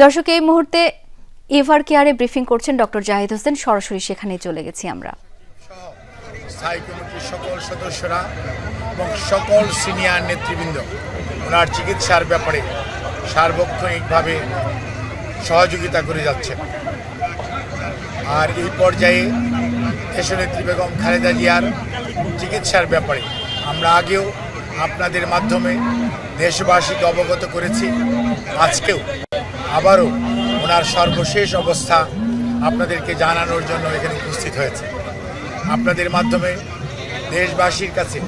দর্শক এই মুহূর্তে এভার কেয়ারে ব্রিফিং করছেন ডক্টর জাহিদ হোসেন। সরাসরি সেখানে চলে গেছি আমরা। স্থায়ী কমিটির সকল সদস্যরা এবং সকল সিনিয়র নেতৃবৃন্দ ওনার চিকিৎসার ব্যাপারে সার্বক্ষণিকভাবে সহযোগিতা করে যাচ্ছেন। আর এই পর্যায়ে দেশনেত্রী বেগম খালেদা জিয়ার চিকিৎসার ব্যাপারে আমরা আগেও আপনাদের মাধ্যমে দেশবাসীকে অবগত করেছি। আজকেও আবারও ওনার সর্বশেষ অবস্থা আপনাদেরকে জানানোর জন্য এখানে উপস্থিত হয়েছে। আপনাদের মাধ্যমে দেশবাসীর কাছে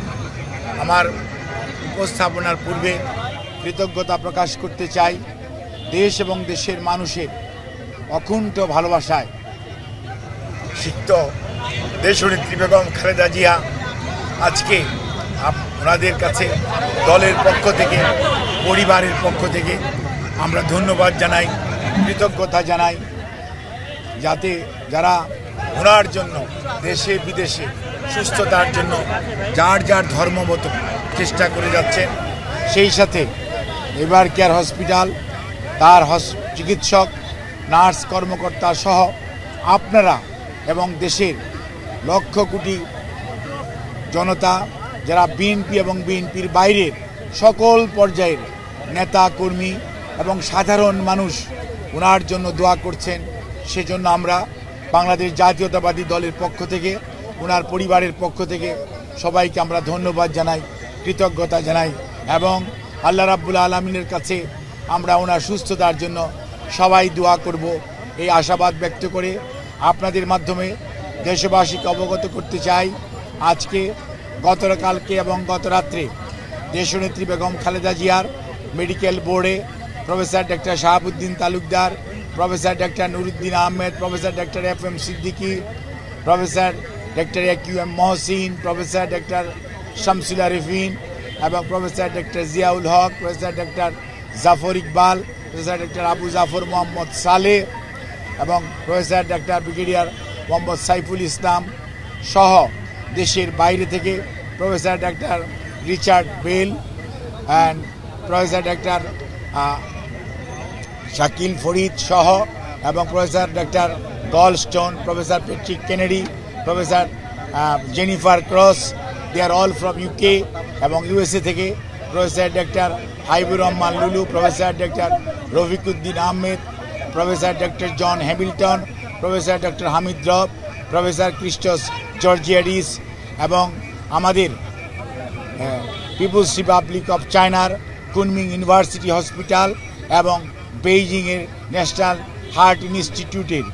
আমার উপস্থাপনার পূর্বে কৃতজ্ঞতা প্রকাশ করতে চাই। দেশ এবং দেশের মানুষের অকুণ্ঠ ভালোবাসায় সিক্ত দেশনেত্রী বেগম খালেদা জিয়া আজকে ওনাদের কাছে দলের পক্ষ থেকে, পরিবারের পক্ষ থেকে আমরা ধন্যবাদ জানাই, কৃতজ্ঞতা জানাই। যাতে যারা ওনার জন্য দেশে বিদেশে সুস্থতার জন্য যার যার ধর্ম মতো চেষ্টা করে যাচ্ছেন, সেই সাথে এভার কেয়ার হসপিটাল, তার চিকিৎসক, নার্স, কর্মকর্তা সহ আপনারা এবং দেশের লক্ষ কোটি জনতা, যারা বিএনপি এবং বিএনপির বাইরের সকল পর্যায়ের নেতা কর্মী এবং সাধারণ মানুষ ওনার জন্য দোয়া করছেন, সেজন্য আমরা বাংলাদেশ জাতীয়তাবাদী দলের পক্ষ থেকে, ওনার পরিবারের পক্ষ থেকে সবাইকে আমরা ধন্যবাদ জানাই, কৃতজ্ঞতা জানাই এবং আল্লাহ রাব্বুল আলামিনের কাছে আমরা ওনার সুস্থতার জন্য সবাই দোয়া করব এই আশাবাদ ব্যক্ত করে আপনাদের মাধ্যমে দেশবাসীকে অবগত করতে চাই। আজকে গতকালকে এবং গত রাত্রে দেশনেত্রী বেগম খালেদা জিয়ার মেডিকেল বোর্ডে professor doctor Shahabuddin Talukdar, professor doctor Nuruddin Ahmed, professor doctor FM Siddiqui, professor doctor AQM Mohsin, professor doctor Shamsul Arefin এবং professor doctor Ziaul Haque, professor doctor Jafar Iqbal, professor doctor Abu Jafar Mohammad Saleh এবং professor doctor brigadier Mohammad Saiful Islam সহ দেশের বাইরে থেকে professor doctor Richard Bell and professor doctor Shakil Farid সহ এবং professor doctor Goldstone, professor Patrick Kennedy, professor Jennifer cross, they are all from UK এবং USA থেকে professor doctor Haibur Rahman Lulu, professor doctor Rafiquddin Ahmed, professor doctor John Hamilton, professor doctor Hamid Rob, professor Christos Georgiadis এবং আমাদের People's Republic of চায়নার Kunming University Hospital এবং বেইজিংয়ের national heart ইনস্টিটিউটের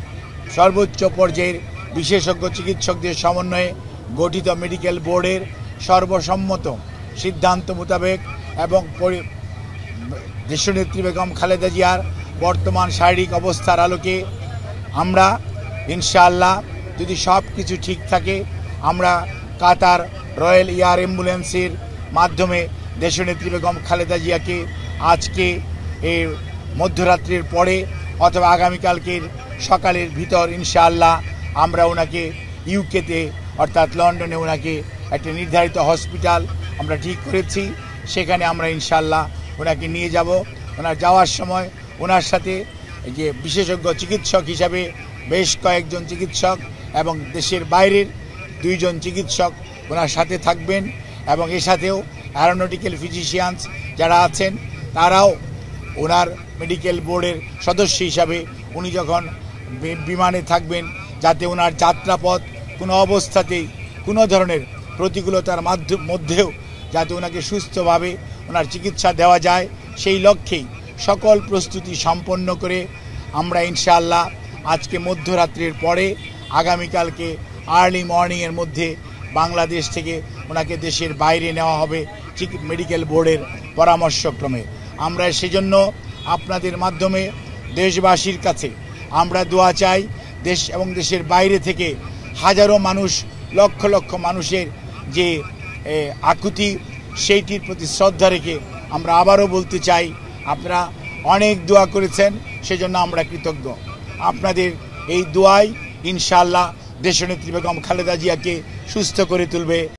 সর্বোচ্চ পর্যায়ের বিশেষজ্ঞ চিকিৎসকদের সমন্বয়ে গঠিত মেডিকেল বোর্ডের সর্বসম্মত সিদ্ধান্ত মোতাবেক এবং দেশনেত্রী বেগম খালেদা জিয়ার বর্তমান শারীরিক অবস্থার আলোকে আমরা ইনশাআল্লাহ, যদি সব কিছু ঠিক থাকে, আমরা কাতার রয়্যাল এয়ার অ্যাম্বুলেন্সের মাধ্যমে দেশনেত্রী বেগম খালেদা জিয়াকে আজকে এই মধ্যরাত্রির পরে অথবা আগামীকালকের সকালের ভিতর ইনশাআল্লাহ আমরা ওনাকে ইউকেতে অর্থাৎ লন্ডনে ওনাকে একটা নির্ধারিত হসপিটাল আমরা ঠিক করেছি, সেখানে আমরা ইনশাআল্লাহ ওনাকে নিয়ে যাব। ওনার যাওয়ার সময় ওনার সাথে যে বিশেষজ্ঞ চিকিৎসক হিসাবে বেশ কয়েকজন চিকিৎসক এবং দেশের বাইরের 2 জন চিকিৎসক ওনার সাথে থাকবেন এবং এর সাথেও অ্যারোনটিক্যাল ফিজিশিয়ানস যারা আছেন তারাও ওনার মেডিকেল বোর্ডের সদস্য হিসাবে উনি যখন বিমানে থাকবেন, যাতে ওনার যাত্রাপথ কোনো অবস্থাতেই কোনো ধরনের প্রতিকূলতার মধ্যেও যাতে ওনাকে সুস্থভাবে ওনার চিকিৎসা দেওয়া যায়, সেই লক্ষ্যেই সকল প্রস্তুতি সম্পন্ন করে আমরা ইনশাআল্লাহ আজকে মধ্যরাত্রির পরে আগামীকালকে আর্লি মর্নিংয়ের মধ্যে বাংলাদেশ থেকে ওনাকে দেশের বাইরে নেওয়া হবে মেডিকেল বোর্ডের পরামর্শক্রমে। আমরা সেজন্য আপনাদের মাধ্যমে দেশবাসীর কাছে আমরা দোয়া চাই। দেশ এবং দেশের বাইরে থেকে হাজারো মানুষ, লক্ষ লক্ষ মানুষের যে আকুতি, সেইটির প্রতি শ্রদ্ধা রেখে আমরা আবারও বলতে চাই, আপনারা অনেক দোয়া করেছেন, সেজন্য আমরা কৃতজ্ঞ। আপনাদের এই দোয়াই ইনশাআল্লাহ দেশনেত্রী বেগম খালেদা জিয়াকে সুস্থ করে তুলবে।